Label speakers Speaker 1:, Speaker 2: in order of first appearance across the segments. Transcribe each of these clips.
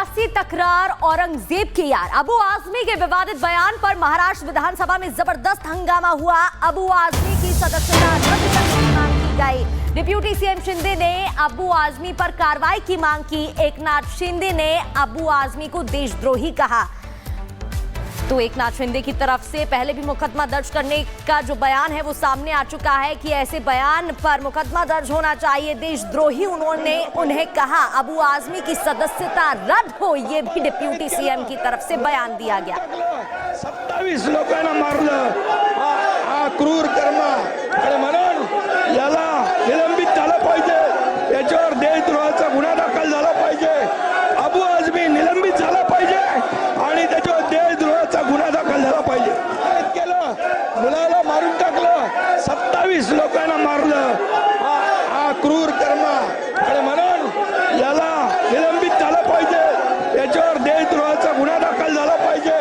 Speaker 1: सियासी तकरार औरंगजेब की यार। अबू आजमी के विवादित बयान पर महाराष्ट्र विधानसभा में जबरदस्त हंगामा हुआ। अबू आजमी की सदस्यता रद्द करने की मांग की गई। डिप्टी सीएम शिंदे ने अबू आजमी पर कार्रवाई की मांग की। एकनाथ शिंदे ने अबू आजमी को देशद्रोही कहा। तो एकनाथ शिंदे की तरफ से पहले भी मुकदमा दर्ज करने का जो बयान है वो सामने आ चुका है कि ऐसे बयान पर मुकदमा दर्ज होना चाहिए। देशद्रोही उन्होंने उन्हें कहा। अबू आजमी की सदस्यता रद्द हो, ये भी डिप्टी सीएम की तरफ से बयान दिया गया।
Speaker 2: 27 लोकांना मारलं, हा क्रूर कर्म आणि म्हणून याला निलंबित झालं पाहिजे। याच्यावर देशद्रोहाचा गुन्हा दाखल झाला पाहिजे। अबू आजमी निलंबित झाला पाहिजे आणि त्याच्यावर देशद्रोहाचा गुन्हा दाखल झाला पाहिजे। केलं, मुलाला मारून टाकलं, 27 लोकांना मारलं, हा क्रूर कर्म आणि म्हणून याला निलंबित झालं पाहिजे। याच्यावर देशद्रोहाचा गुन्हा दाखल झाला पाहिजे।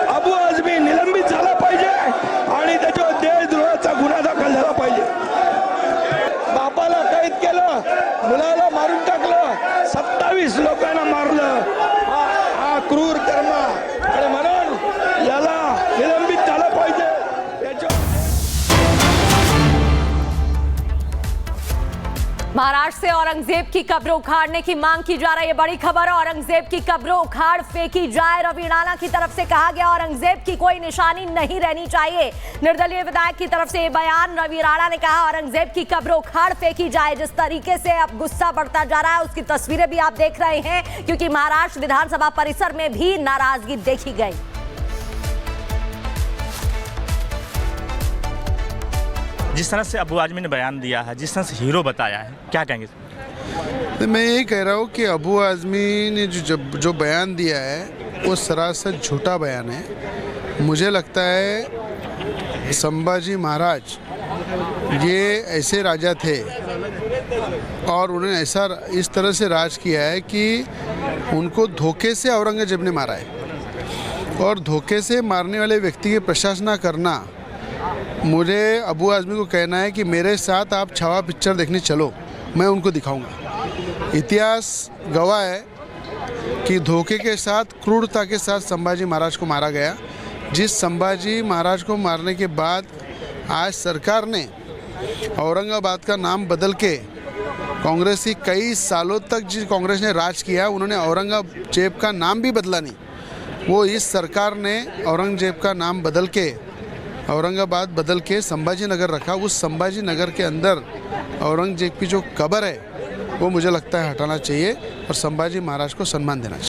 Speaker 2: अबू आजमी निलंबित झाला पाहिजे आणि त्याच्यावर देशद्रोहाचा गुन्हा दाखल झाला पाहिजे। बापाला कैद केलं, मुलाला मारून टाकलं, 27 लोकांना मारलं, हा क्रूर कर्म आणि म्हणून याला निलंबित झालं पाहिजे।
Speaker 1: महाराष्ट्र से औरंगजेब की कब्र उखाड़ने की मांग की जा रही है। बड़ी खबर है, औरंगजेब की कब्र उखाड़ फेंकी जाए। रवि राणा की तरफ से कहा गया औरंगजेब की कोई निशानी नहीं रहनी चाहिए। निर्दलीय विधायक की तरफ से ये बयान। रवि राणा ने कहा औरंगजेब की कब्र उखाड़ फेंकी जाए। जिस तरीके से अब गुस्सा बढ़ता जा रहा है उसकी तस्वीरें भी आप देख रहे हैं, क्योंकि महाराष्ट्र विधानसभा परिसर में भी नाराजगी देखी गई।
Speaker 3: जिस तरह से अबू आजमी ने बयान दिया है, जिस तरह से हीरो बताया है, क्या कहेंगे?
Speaker 4: मैं यही कह रहा हूँ कि अबू आजमी ने जो बयान दिया है वो सरासर झूठा बयान है। मुझे लगता है संभाजी महाराज ये ऐसे राजा थे और उन्होंने ऐसा इस तरह से राज किया है कि उनको धोखे से औरंगजेब ने मारा है। और धोखे से मारने वाले व्यक्ति की प्रशंसा करना, मुझे अबू आजमी को कहना है कि मेरे साथ आप छावा पिक्चर देखने चलो, मैं उनको दिखाऊंगा। इतिहास गवाह है कि धोखे के साथ, क्रूरता के साथ संभाजी महाराज को मारा गया। जिस संभाजी महाराज को मारने के बाद आज सरकार ने औरंगाबाद का नाम बदल के, कांग्रेस की कई सालों तक जिस कांग्रेस ने राज किया उन्होंने औरंगजेब का नाम भी बदला नहीं। वो इस सरकार ने औरंगजेब का नाम बदल के, औरंगाबाद बदल के संभाजी नगर रखा। उस संभाजी नगर के अंदर औरंगजेब की जो कब्र है वो मुझे लगता है हटाना चाहिए और संभाजी महाराज को सम्मान देना चाहिए।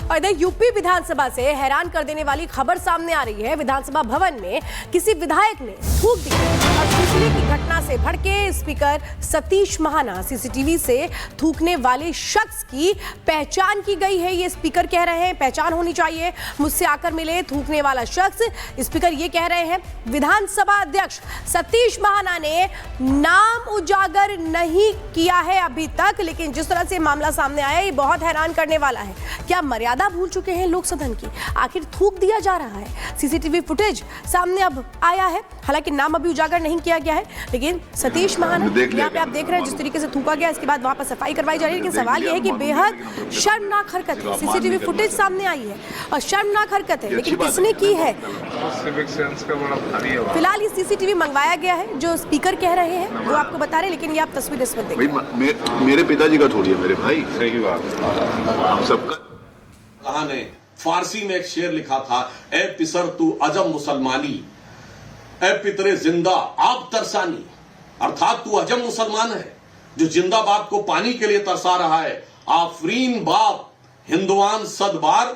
Speaker 5: और इधर यूपी विधानसभा से हैरान कर देने वाली खबर सामने आ रही है। विधानसभा भवन में किसी विधायक ने थूक दी और थूकने की घटना से भड़के स्पीकर सतीश महाना। सीसीटीवी से थूकने वाले शख्स की पहचान की गई है, ये स्पीकर कह रहे हैं। पहचान होनी चाहिए, मुझसे आकर मिले थूकने वाला शख्स। स्पीकर ये कह रहे हैं। विधानसभा अध्यक्ष सतीश महाना ने नाम उजागर नहीं किया है अभी तक, लेकिन जिस तरह से मामला सामने आया ये बहुत हैरान करने वाला है। क्या मर्यादा भूल चुके हैं लोक सदन की? आखिर थूक दिया जा रहा है। सीसीटीवी फुटेज सामने अब आया है, हालांकि नाम अभी उजागर नहीं किया गया है, लेकिन सतीश महाना यहाँ पे आप देख रहे हैं जिस तरीके से थूका गया। इसके बाद वहां पर सफाई करवाई जा रही है, लेकिन सवाल यह है कि बेहद शर्मनाक हरकत है। सीसीटीवी फुटेज सामने आई है और शर्मनाक हरकत है, लेकिन किसने की है? फिलहाल ये सीसीटीवी मंगवाया गया है। जो स्पीकर कह रहे हैं वो आपको बता रहे हैं, लेकिन ये आप तस्वीर इस वक्त देखिए।
Speaker 6: मेरे पिताजी का थोड़ी है, मेरे भाई। सही बात, हम सबका।
Speaker 7: कहा ने फारसी में एक शेर लिखा था, ए पिसर तू अजम मुसलमानी, ए पितरे जिंदा आब तरसानी। अर्थात तू अजम मुसलमान है जो जिंदा बाप को पानी के लिए तरसा रहा है। आफरीन बाप हिंदुआन सदबार,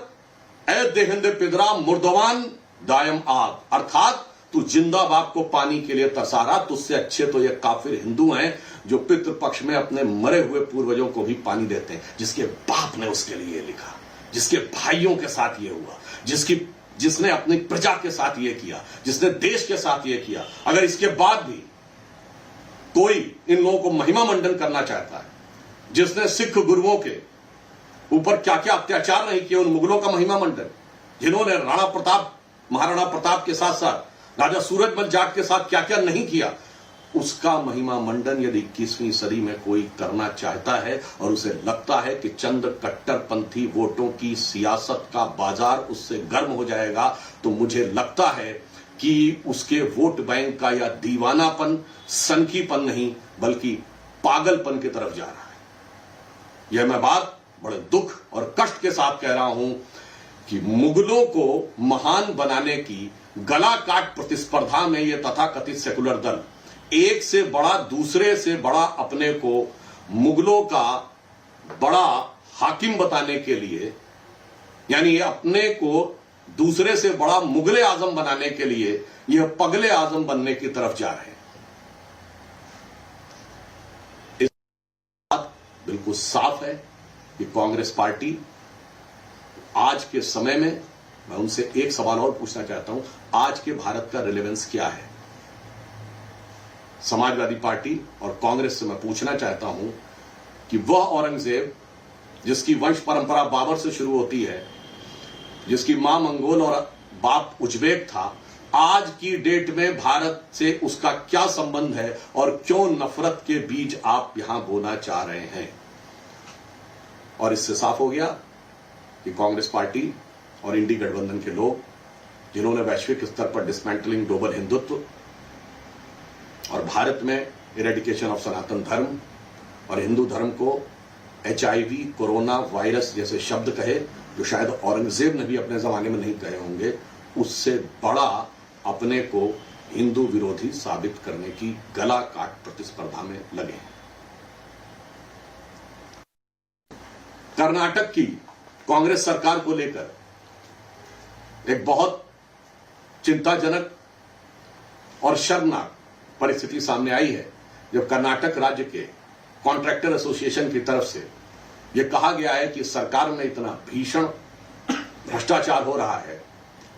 Speaker 7: ए देहिंदे पिदरा मुर्दवान दायम आग। अर्थात तू जिंदा बाप को पानी के लिए तरसा रहा। तुझसे अच्छे तो ये काफिर हिंदू हैं जो पितृ पक्ष में अपने मरे हुए पूर्वजों को भी पानी देते हैं। जिसके बाप ने उसके लिए लिखा, जिसके भाइयों के साथ ये हुआ, जिसने अपनी प्रजा के साथ ये किया, जिसने देश के साथ ये किया, अगर इसके बाद भी कोई इन लोगों को महिमा मंडन करना चाहता है, जिसने सिख गुरुओं के ऊपर क्या क्या अत्याचार नहीं किए, उन मुगलों का महिमा मंडन, जिन्होंने राणा प्रताप, महाराणा प्रताप के साथ साथ राजा सूरजमल जाट के साथ क्या क्या नहीं किया, उसका महिमा मंडन यदि 21वीं सदी में कोई करना चाहता है और उसे लगता है कि चंद कट्टरपंथी वोटों की सियासत का बाजार उससे गर्म हो जाएगा, तो मुझे लगता है कि उसके वोट बैंक का या दीवानापन, सनकीपन नहीं बल्कि पागलपन की तरफ जा रहा है। यह मैं बात बड़े दुख और कष्ट के साथ कह रहा हूं कि मुगलों को महान बनाने की गला काट प्रतिस्पर्धा में यह तथाकथित सेकुलर दल एक से बड़ा दूसरे से बड़ा अपने को मुगलों का बड़ा हाकिम बताने के लिए, यानी अपने को दूसरे से बड़ा मुगले आजम बनाने के लिए यह पगले आजम बनने की तरफ जा रहे हैं। इस बात बिल्कुल साफ है कि कांग्रेस पार्टी आज के समय में, मैं उनसे एक सवाल और पूछना चाहता हूं, आज के भारत का रिलेवेंस क्या है? समाजवादी पार्टी और कांग्रेस से मैं पूछना चाहता हूं कि वह औरंगजेब जिसकी वंश परंपरा बाबर से शुरू होती है, जिसकी मां मंगोल और बाप उज्बेक था, आज की डेट में भारत से उसका क्या संबंध है और क्यों नफरत के बीज आप यहां बोना चाह रहे हैं? और इससे साफ हो गया कि कांग्रेस पार्टी और इंडी गठबंधन के लोग, जिन्होंने वैश्विक स्तर पर डिसमेंटलिंग ग्लोबल हिंदुत्व और भारत में इरेडिकेशन ऑफ सनातन धर्म और हिंदू धर्म को HIV, कोरोना वायरस जैसे शब्द कहे जो शायद औरंगजेब ने भी अपने जमाने में नहीं कहे होंगे, उससे बड़ा अपने को हिंदू विरोधी साबित करने की गला काट प्रतिस्पर्धा में लगे हैं। कर्नाटक की कांग्रेस सरकार को लेकर एक बहुत चिंताजनक और शर्मनाक परिस्थिति सामने आई है, जब कर्नाटक राज्य के कॉन्ट्रैक्टर एसोसिएशन की तरफ से यह कहा गया है कि सरकार में इतना भीषण भ्रष्टाचार हो रहा है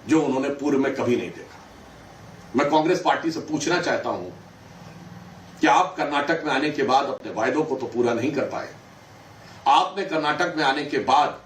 Speaker 7: जो उन्होंने पूर्व में कभी नहीं देखा। मैं कांग्रेस पार्टी से पूछना चाहता हूं कि आप कर्नाटक में आने के बाद अपने वायदों को तो पूरा नहीं कर पाए। आपने कर्नाटक में आने के बाद